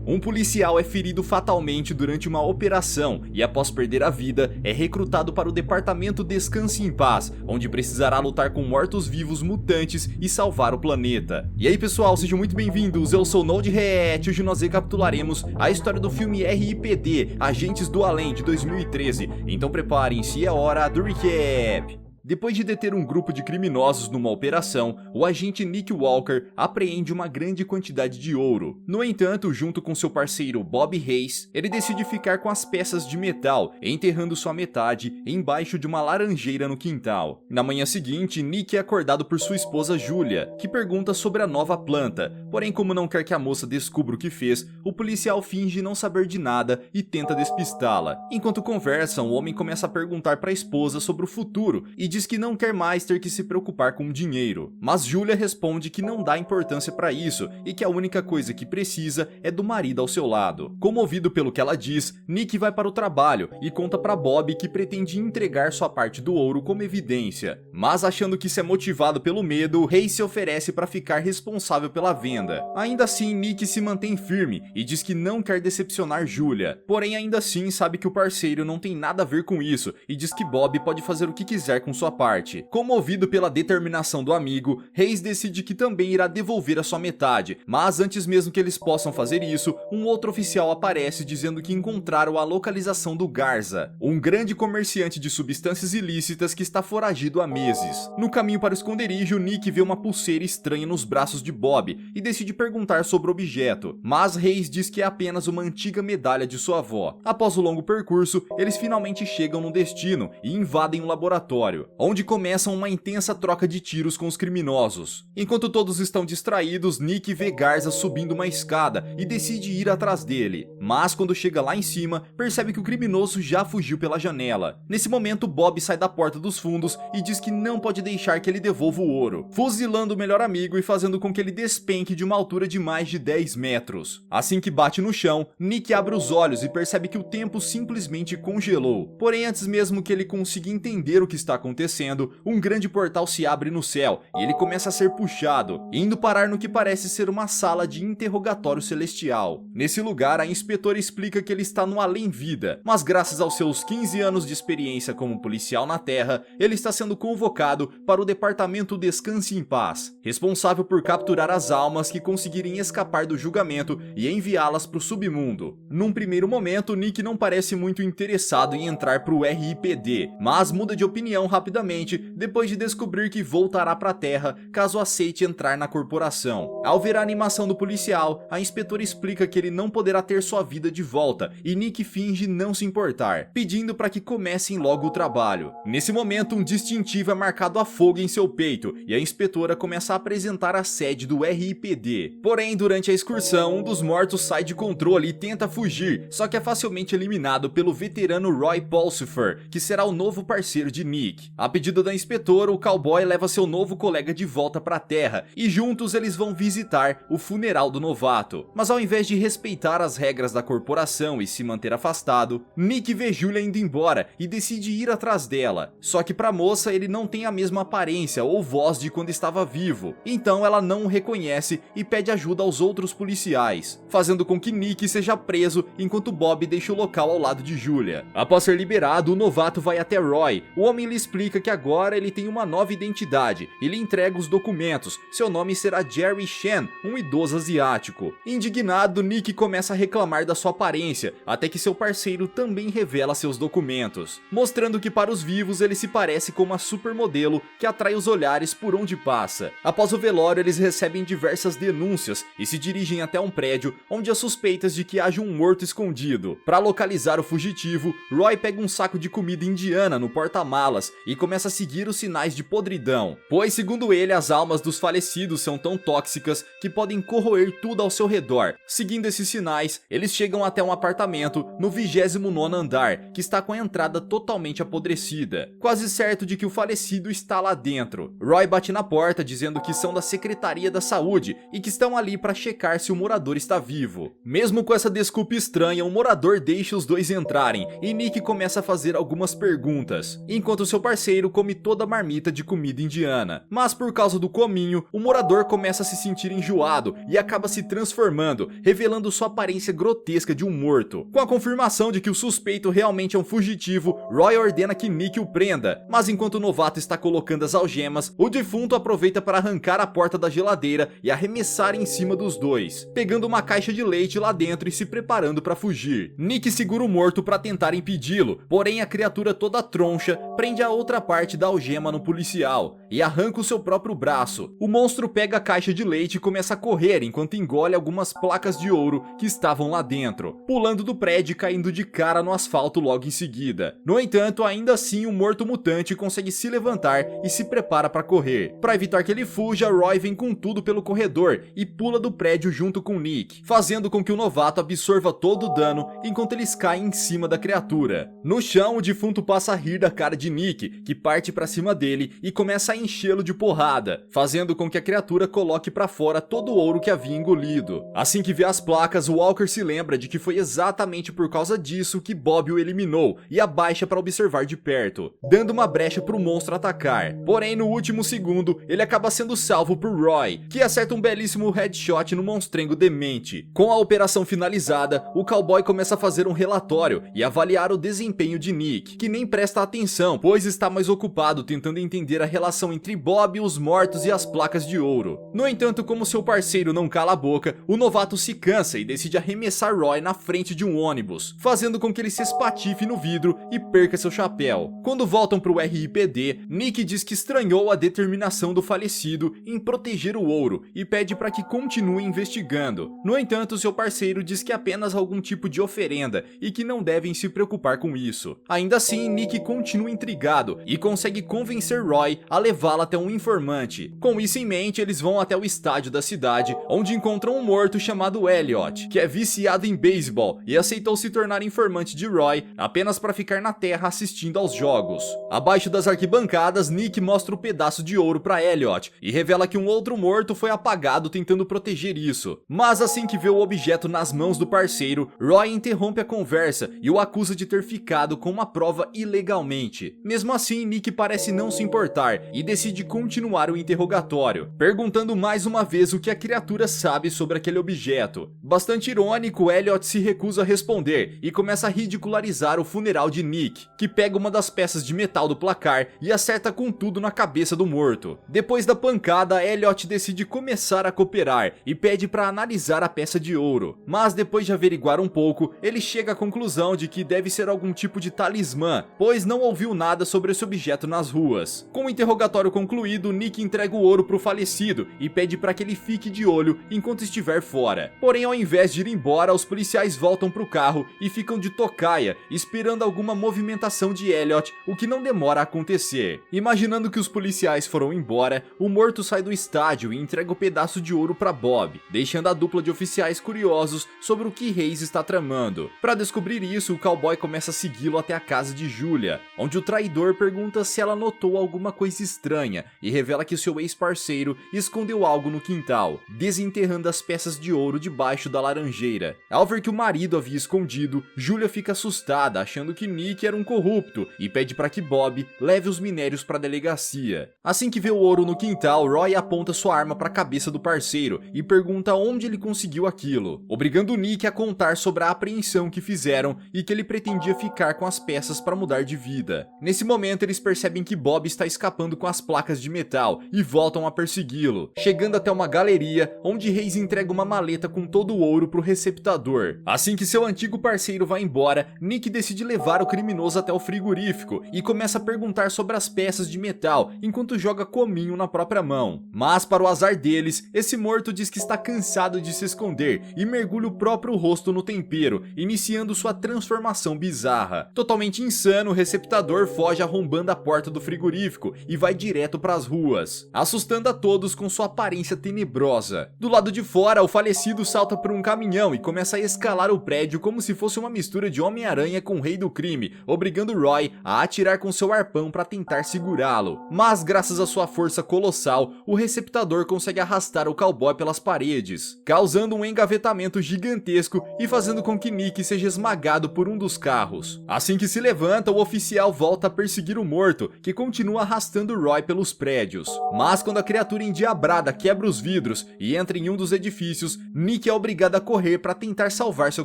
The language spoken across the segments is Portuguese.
Um policial é ferido fatalmente durante uma operação e, após perder a vida, é recrutado para o departamento Descanse em Paz, onde precisará lutar com mortos-vivos mutantes e salvar o planeta. E aí pessoal, sejam muito bem-vindos, eu sou o Node Reet e hoje nós recapitularemos a história do filme RIPD, Agentes do Além, de 2013. Então preparem-se, é hora do recap! Depois de deter um grupo de criminosos numa operação, o agente Nick Walker apreende uma grande quantidade de ouro. No entanto, junto com seu parceiro Bob Hayes, ele decide ficar com as peças de metal, enterrando sua metade embaixo de uma laranjeira no quintal. Na manhã seguinte, Nick é acordado por sua esposa Julia, que pergunta sobre a nova planta, porém como não quer que a moça descubra o que fez, o policial finge não saber de nada e tenta despistá-la. Enquanto conversam, o homem começa a perguntar para a esposa sobre o futuro e diz que não quer mais ter que se preocupar com dinheiro. Mas Julia responde que não dá importância para isso e que a única coisa que precisa é do marido ao seu lado. Comovido pelo que ela diz, Nick vai para o trabalho e conta para Bob que pretende entregar sua parte do ouro como evidência. Mas achando que isso é motivado pelo medo, Hayes se oferece para ficar responsável pela venda. Ainda assim, Nick se mantém firme e diz que não quer decepcionar Julia. Porém, ainda assim sabe que o parceiro não tem nada a ver com isso e diz que Bob pode fazer o que quiser com sua parte. Comovido pela determinação do amigo, Hayes decide que também irá devolver a sua metade, mas antes mesmo que eles possam fazer isso, um outro oficial aparece dizendo que encontraram a localização do Garza, um grande comerciante de substâncias ilícitas que está foragido há meses. No caminho para o esconderijo, Nick vê uma pulseira estranha nos braços de Bob e decide perguntar sobre o objeto, mas Hayes diz que é apenas uma antiga medalha de sua avó. Após o longo percurso, eles finalmente chegam no destino e invadem um laboratório, onde começam uma intensa troca de tiros com os criminosos. Enquanto todos estão distraídos, Nick vê Garza subindo uma escada e decide ir atrás dele. Mas quando chega lá em cima, percebe que o criminoso já fugiu pela janela. Nesse momento, Bob sai da porta dos fundos e diz que não pode deixar que ele devolva o ouro, fuzilando o melhor amigo e fazendo com que ele despenque de uma altura de mais de 10 metros. Assim que bate no chão, Nick abre os olhos e percebe que o tempo simplesmente congelou. Porém, antes mesmo que ele consiga entender o que está acontecendo, um grande portal se abre no céu e ele começa a ser puxado, indo parar no que parece ser uma sala de interrogatório celestial. Nesse lugar, a inspetora explica que ele está no além-vida, mas graças aos seus 15 anos de experiência como policial na Terra, ele está sendo convocado para o departamento Descanse em Paz, responsável por capturar as almas que conseguirem escapar do julgamento e enviá-las para o submundo. Num primeiro momento, Nick não parece muito interessado em entrar para o RIPD, mas muda de opinião rapidamente depois de descobrir que voltará para a Terra caso aceite entrar na corporação. Ao ver a animação do policial, a inspetora explica que ele não poderá ter sua vida de volta e Nick finge não se importar, pedindo para que comecem logo o trabalho. Nesse momento, um distintivo é marcado a fogo em seu peito e a inspetora começa a apresentar a sede do RIPD. Porém, durante a excursão, um dos mortos sai de controle e tenta fugir, só que é facilmente eliminado pelo veterano Roy Pulsifer, que será o novo parceiro de Nick. A pedido da inspetora, o cowboy leva seu novo colega de volta para a Terra e juntos eles vão visitar o funeral do novato. Mas ao invés de respeitar as regras da corporação e se manter afastado, Nick vê Julia indo embora e decide ir atrás dela. Só que para a moça ele não tem a mesma aparência ou voz de quando estava vivo, então ela não o reconhece e pede ajuda aos outros policiais, fazendo com que Nick seja preso enquanto Bob deixa o local ao lado de Julia. Após ser liberado, o novato vai até Roy. O homem lhe explica que agora ele tem uma nova identidade e lhe entrega os documentos. Seu nome será Jerry Shen, um idoso asiático. Indignado, Nick começa a reclamar da sua aparência, até que seu parceiro também revela seus documentos, mostrando que para os vivos ele se parece com uma supermodelo que atrai os olhares por onde passa. Após o velório, eles recebem diversas denúncias e se dirigem até um prédio onde há suspeitas de que haja um morto escondido. Para localizar o fugitivo, Roy pega um saco de comida indiana no porta-malas e começa a seguir os sinais de podridão, pois segundo ele as almas dos falecidos são tão tóxicas que podem corroer tudo ao seu redor. Seguindo esses sinais, eles chegam até um apartamento no 29º andar, que está com a entrada totalmente apodrecida, quase certo de que o falecido está lá dentro. Roy bate na porta dizendo que são da Secretaria da Saúde e que estão ali para checar se o morador está vivo. Mesmo com essa desculpa estranha, o morador deixa os dois entrarem e Nick começa a fazer algumas perguntas, enquanto seu parceiro parceiro come toda a marmita de comida indiana. Mas por causa do cominho, o morador começa a se sentir enjoado e acaba se transformando, revelando sua aparência grotesca de um morto. Com a confirmação de que o suspeito realmente é um fugitivo, Roy ordena que Nick o prenda, mas enquanto o novato está colocando as algemas, o defunto aproveita para arrancar a porta da geladeira e arremessar em cima dos dois, pegando uma caixa de leite lá dentro e se preparando para fugir. Nick segura o morto para tentar impedi-lo, porém a criatura toda troncha prende a outra parte da algema no policial e arranca o seu próprio braço. O monstro pega a caixa de leite e começa a correr enquanto engole algumas placas de ouro que estavam lá dentro, pulando do prédio e caindo de cara no asfalto logo em seguida. No entanto, ainda assim o morto mutante consegue se levantar e se prepara para correr. Para evitar que ele fuja, Roy vem com tudo pelo corredor e pula do prédio junto com Nick, fazendo com que o novato absorva todo o dano enquanto eles caem em cima da criatura. No chão, o defunto passa a rir da cara de Nick, que parte para cima dele e começa a enchê-lo de porrada, fazendo com que a criatura coloque para fora todo o ouro que havia engolido. Assim que vê as placas, o Walker se lembra de que foi exatamente por causa disso que Bob o eliminou e abaixa para observar de perto, dando uma brecha para o monstro atacar. Porém, no último segundo, ele acaba sendo salvo por Roy, que acerta um belíssimo headshot no monstrengo demente. Com a operação finalizada, o cowboy começa a fazer um relatório e avaliar o desempenho de Nick, que nem presta atenção, pois está mais ocupado tentando entender a relação entre Bob, os mortos e as placas de ouro. No entanto, como seu parceiro não cala a boca, o novato se cansa e decide arremessar Roy na frente de um ônibus, fazendo com que ele se espatife no vidro e perca seu chapéu. Quando voltam para o RIPD, Nick diz que estranhou a determinação do falecido em proteger o ouro e pede para que continue investigando. No entanto, seu parceiro diz que é apenas algum tipo de oferenda e que não devem se preocupar com isso. Ainda assim, Nick continua intrigado e consegue convencer Roy a levá-la até um informante. Com isso em mente, eles vão até o estádio da cidade, onde encontram um morto chamado Elliot, que é viciado em beisebol e aceitou se tornar informante de Roy apenas para ficar na terra assistindo aos jogos. Abaixo das arquibancadas, Nick mostra o pedaço de ouro para Elliot e revela que um outro morto foi apagado tentando proteger isso. Mas assim que vê o objeto nas mãos do parceiro, Roy interrompe a conversa e o acusa de ter ficado com uma prova ilegalmente. Mesmo assim, Nick parece não se importar e decide continuar o interrogatório, perguntando mais uma vez o que a criatura sabe sobre aquele objeto. Bastante irônico, Elliot se recusa a responder e começa a ridicularizar o funeral de Nick, que pega uma das peças de metal do placar e acerta com tudo na cabeça do morto. Depois da pancada, Elliot decide começar a cooperar e pede para analisar a peça de ouro. Mas depois de averiguar um pouco, ele chega à conclusão de que deve ser algum tipo de talismã, pois não ouviu nada sobre esse objeto nas ruas. Com o interrogatório concluído, Nick entrega o ouro pro falecido e pede para que ele fique de olho enquanto estiver fora. Porém, ao invés de ir embora, os policiais voltam pro carro e ficam de tocaia, esperando alguma movimentação de Elliot, o que não demora a acontecer. Imaginando que os policiais foram embora, o morto sai do estádio e entrega o pedaço de ouro para Bob, deixando a dupla de oficiais curiosos sobre o que Hayes está tramando. Para descobrir isso, o cowboy começa a segui-lo até a casa de Julia, onde o traidor pergunta se ela notou alguma coisa estranha e revela que seu ex-parceiro escondeu algo no quintal, desenterrando as peças de ouro debaixo da laranjeira. Ao ver que o marido havia escondido, Julia fica assustada, achando que Nick era um corrupto e pede para que Bob leve os minérios para a delegacia. Assim que vê o ouro no quintal, Roy aponta sua arma para a cabeça do parceiro e pergunta onde ele conseguiu aquilo, obrigando Nick a contar sobre a apreensão que fizeram e que ele pretendia ficar com as peças para mudar de vida. Nesse momento, eles percebem que Bob está escapando com as placas de metal e voltam a persegui-lo, chegando até uma galeria onde Hayes entrega uma maleta com todo o ouro pro receptador. Assim que seu antigo parceiro vai embora, Nick decide levar o criminoso até o frigorífico e começa a perguntar sobre as peças de metal enquanto joga cominho na própria mão. Mas para o azar deles, esse morto diz que está cansado de se esconder e mergulha o próprio rosto no tempero, iniciando sua transformação bizarra. Totalmente insano, o receptador foge arrombando a porta do frigorífico e vai direto para as ruas, assustando a todos com sua aparência tenebrosa. Do lado de fora, o falecido salta por um caminhão e começa a escalar o prédio como se fosse uma mistura de Homem-Aranha com o Rei do Crime, obrigando Roy a atirar com seu arpão para tentar segurá-lo. Mas graças à sua força colossal, o receptador consegue arrastar o cowboy pelas paredes, causando um engavetamento gigantesco e fazendo com que Nick seja esmagado por um dos carros. Assim que se levanta, o oficial volta a perseguir o morto, que continua arrastando Roy pelos prédios. Mas quando a criatura endiabrada quebra os vidros e entra em um dos edifícios, Nick é obrigado a correr para tentar salvar seu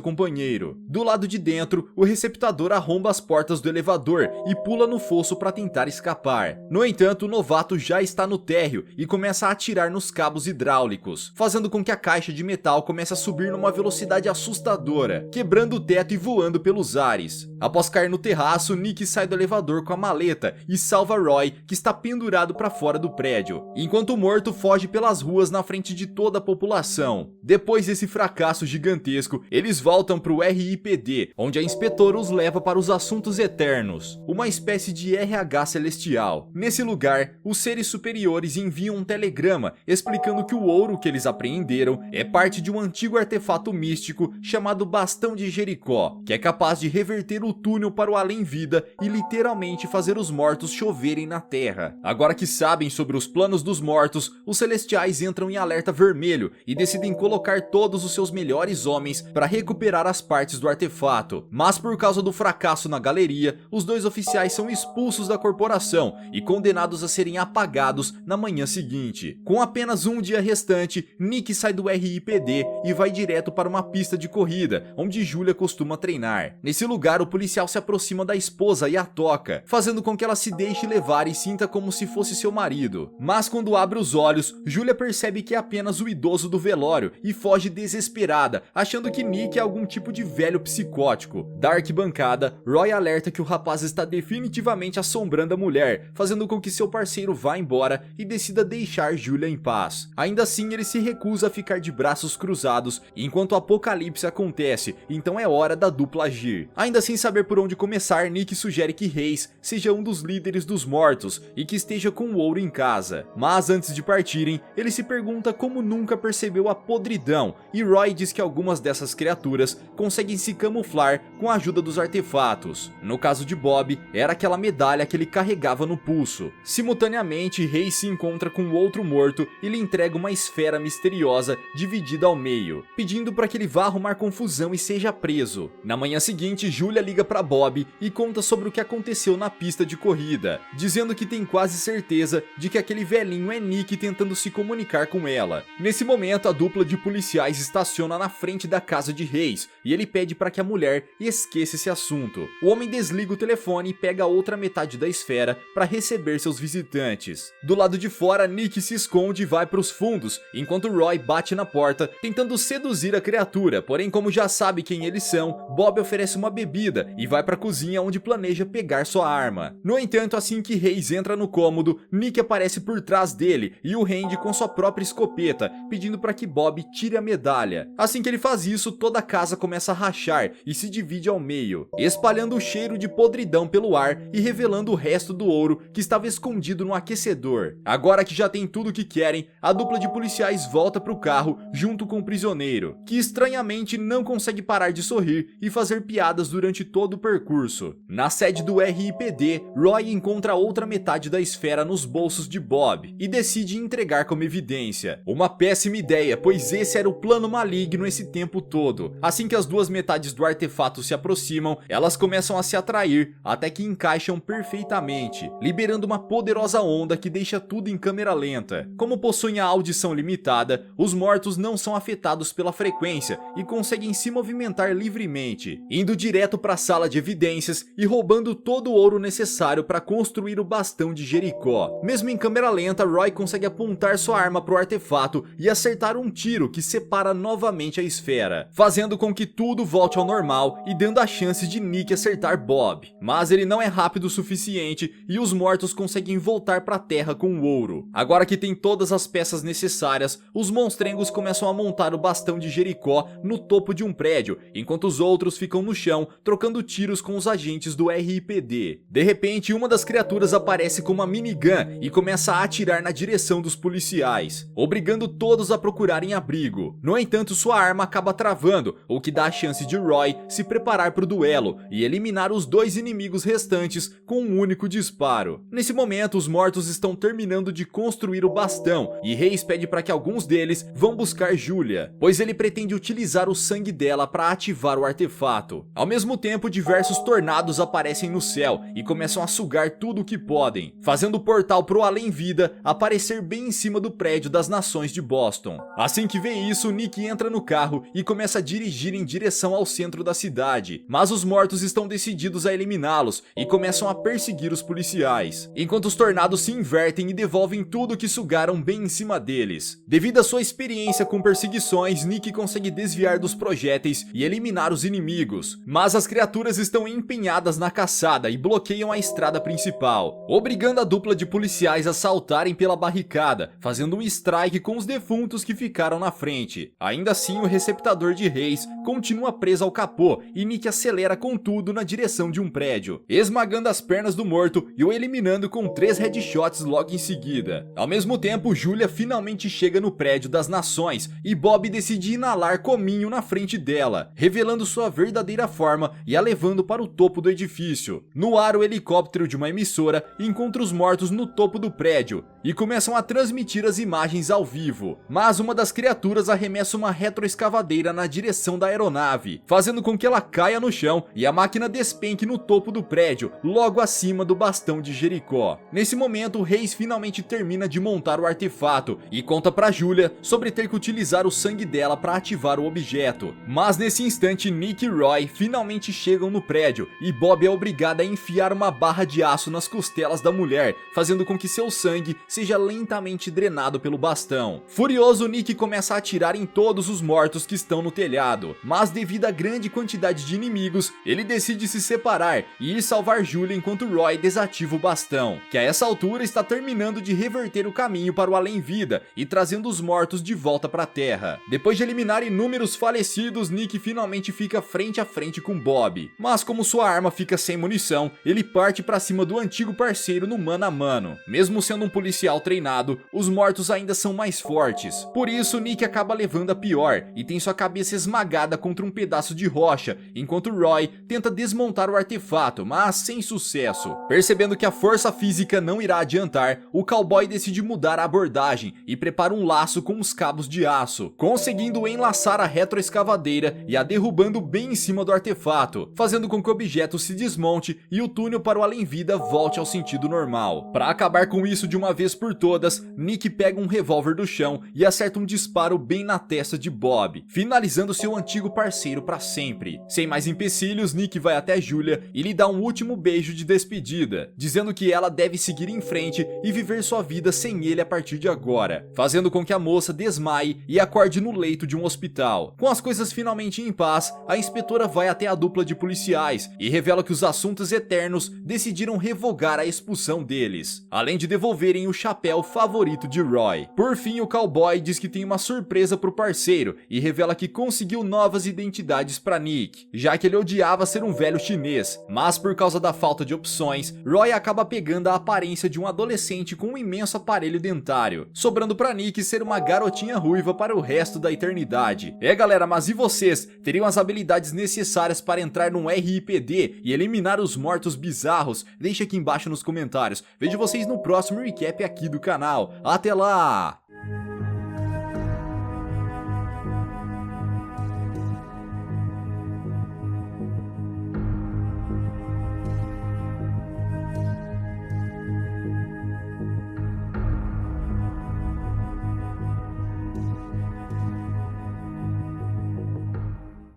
companheiro. Do lado de dentro, o receptador arromba as portas do elevador e pula no fosso para tentar escapar. No entanto, o novato já está no térreo e começa a atirar nos cabos hidráulicos, fazendo com que a caixa de metal comece a subir numa velocidade assustadora, quebrando o teto e voando pelos ares. Após cair no terraço, Nick sai do elevador com a maleta e salva Roy, que está pendurado para fora do prédio, enquanto o morto foge pelas ruas na frente de toda a população. Depois desse fracasso gigantesco, eles voltam para o RIPD, onde a inspetora os leva para os Assuntos Eternos, uma espécie de RH celestial. Nesse lugar, os seres superiores enviam um telegrama explicando que o ouro que eles apreenderam é parte de um antigo artefato místico chamado Bastão de Jericó, que é capaz de reverter o túnel para o além-vida e literalmente fazer os mortos choverem na terra. Agora que sabem sobre os planos dos mortos, os celestiais entram em alerta vermelho e decidem colocar todos os seus melhores homens para recuperar as partes do artefato. Mas por causa do fracasso na galeria, os dois oficiais são expulsos da corporação e condenados a serem apagados na manhã seguinte. Com apenas um dia restante, Nick sai do RIPD e vai direto para uma pista de corrida, onde Julia costuma treinar. Nesse lugar, o policial se aproxima da esposa e a toca, fazendo com que ela se deixe levar e sinta como se fosse seu marido. Mas quando abre os olhos, Julia percebe que é apenas o idoso do velório e foge desesperada, achando que Nick é algum tipo de velho psicótico. Da arquibancada, Roy alerta que o rapaz está definitivamente assombrando a mulher, fazendo com que seu parceiro vá embora e decida deixar Julia em paz. Ainda assim, ele se recusa a ficar de braços cruzados enquanto o apocalipse acontece, então é hora da dupla agir. Ainda sem saber por onde começar, Nick sugere que Reis seja um dos líderes dos mortos e que esteja com o ouro em casa. Mas antes de partirem, ele se pergunta como nunca percebeu a podridão, e Roy diz que algumas dessas criaturas conseguem se camuflar com a ajuda dos artefatos. No caso de Bob, era aquela medalha que ele carregava no pulso. Simultaneamente, Reis se encontra com o outro morto e lhe entrega uma esfera misteriosa dividida ao meio, pedindo para que ele vá arrumar confusão e seja preso. Na manhã seguinte, Julia liga para Bob e conta sobre o que aconteceu na pista de corrida, dizendo que tem quase certeza de que aquele velhinho é Nick tentando se comunicar com ela. Nesse momento, a dupla de policiais estaciona na frente da casa de Reis e ele pede para que a mulher esqueça esse assunto. O homem desliga o telefone e pega a outra metade da esfera para receber seus visitantes. Do lado de fora, Nick se esconde e vai para os fundos, enquanto Roy bate na porta tentando seduzir a criatura, porém como já sabe quem eles são, Bob oferece uma bebida e vai para a cozinha onde planeja pegar sua arma. No entanto, assim que Reis entra no cômodo, Nick aparece por trás dele e o rende com sua própria escopeta, pedindo para que Bob tire a medalha. Assim que ele faz isso, toda a casa começa a rachar e se divide ao meio, espalhando o cheiro de podridão pelo ar e revelando o resto do ouro que estava escondido no aquecedor. Agora que já tem tudo o que querem, a dupla de policiais volta para o carro junto com o prisioneiro, que estranhamente não consegue parar de sorrir e fazer piadas durante todo o percurso. Na sede do RIPD, Roy encontra a outra metade da esfera nos bolsos de Bob e decide entregar como evidência. Uma péssima ideia, pois esse era o plano maligno esse tempo todo. Assim que as duas metades do artefato se aproximam, elas começam a se atrair até que encaixam perfeitamente, liberando uma poderosa onda que deixa tudo em câmera lenta. Como possuem a audição limitada, os mortos não são afetados pela frequência e conseguem se movimentar livremente, indo direto para a sala de evidências e roubando todo o ouro necessário para construir o Bastão de Jericó. Mesmo em câmera lenta, Roy consegue apontar sua arma para o artefato e acertar um tiro que separa novamente a esfera, fazendo com que tudo volte ao normal e dando a chance de Nick acertar Bob. Mas ele não é rápido o suficiente e os mortos conseguem voltar para a terra com o ouro. Agora que tem todas as peças necessárias, os monstrengos começam a montar o Bastão de Jericó no topo de um prédio, enquanto os outros ficam no chão trocando tiros com os agentes do RIPD. De repente, uma das criaturas aparece com uma minigun e começa a atirar na direção dos policiais, obrigando todos a procurarem abrigo. No entanto, sua arma acaba travando, o que dá a chance de Roy se preparar para o duelo e eliminar os dois inimigos restantes com um único disparo. Nesse momento, os mortos estão terminando de construir o bastão e Reis pede para que alguns deles vão buscar Julia, pois ele pretende utilizar o sangue dela para ativar o artefato. Ao mesmo tempo, diversos tornados aparecem no céu e começam começam a sugar tudo o que podem, fazendo o portal pro além-vida aparecer bem em cima do prédio das Nações de Boston. Assim que vê isso, Nick entra no carro e começa a dirigir em direção ao centro da cidade, mas os mortos estão decididos a eliminá-los e começam a perseguir os policiais, enquanto os tornados se invertem e devolvem tudo que sugaram bem em cima deles. Devido à sua experiência com perseguições, Nick consegue desviar dos projéteis e eliminar os inimigos, mas as criaturas estão empenhadas na caçada e bloqueiam a estrada principal, obrigando a dupla de policiais a saltarem pela barricada, fazendo um strike com os defuntos que ficaram na frente. Ainda assim, o receptador de Reis continua preso ao capô e Nick acelera com tudo na direção de um prédio, esmagando as pernas do morto e o eliminando com 3 headshots logo em seguida. Ao mesmo tempo, Julia finalmente chega no prédio das Nações e Bob decide inalar cominho na frente dela, revelando sua verdadeira forma e a levando para o topo do edifício. No ar, o helicóptero de uma emissora encontra os mortos no topo do prédio e começam a transmitir as imagens ao vivo, mas uma das criaturas arremessa uma retroescavadeira na direção da aeronave, fazendo com que ela caia no chão e a máquina despenque no topo do prédio, logo acima do bastão de Jericó. Nesse momento, Reis finalmente termina de montar o artefato e conta pra Julia sobre ter que utilizar o sangue dela para ativar o objeto, mas nesse instante Nick e Roy finalmente chegam no prédio e Bob é obrigado a enfiar uma barra de aço nas costelas da mulher, fazendo com que seu sangue seja lentamente drenado pelo bastão. Furioso, Nick começa a atirar em todos os mortos que estão no telhado, mas devido à grande quantidade de inimigos, ele decide se separar e ir salvar Julia enquanto Roy desativa o bastão, que a essa altura está terminando de reverter o caminho para o além-vida e trazendo os mortos de volta para a Terra. Depois de eliminar inúmeros falecidos, Nick finalmente fica frente a frente com Bob, mas como sua arma fica sem munição, ele parte para cima do antigo parceiro no mano a mano. Mesmo sendo um policial treinado, os mortos ainda são mais fortes, por isso Nick acaba levando a pior e tem sua cabeça esmagada contra um pedaço de rocha, enquanto Roy tenta desmontar o artefato, mas sem sucesso. Percebendo que a força física não irá adiantar, o cowboy decide mudar a abordagem e prepara um laço com os cabos de aço, conseguindo enlaçar a retroescavadeira e a derrubando bem em cima do artefato, fazendo com que o objeto se desmonte e o túnel para o além-vida volte ao sentido normal. Para acabar com isso de uma vez por todas, Nick pega um revólver do chão e acerta um disparo bem na testa de Bob, finalizando seu antigo parceiro para sempre. Sem mais empecilhos, Nick vai até Julia e lhe dá um último beijo de despedida, dizendo que ela deve seguir em frente e viver sua vida sem ele a partir de agora, fazendo com que a moça desmaie e acorde no leito de um hospital. Com as coisas finalmente em paz, a inspetora vai até a dupla de policiais e revela que os Assuntos Eternos decidiram revogar a expulsão deles, além de devolverem o chapéu favorito de Roy. Por fim, o cowboy diz que tem uma surpresa pro parceiro e revela que conseguiu novas identidades para Nick, já que ele odiava ser um velho chinês, mas por causa da falta de opções, Roy acaba pegando a aparência de um adolescente com um imenso aparelho dentário, sobrando para Nick ser uma garotinha ruiva para o resto da eternidade. Galera, mas e vocês? Teriam as habilidades necessárias para entrar num RIPD e eliminar os mortos bizarros? Deixe aqui embaixo nos comentários. Vejo vocês no próximo recap aqui do canal. Até lá!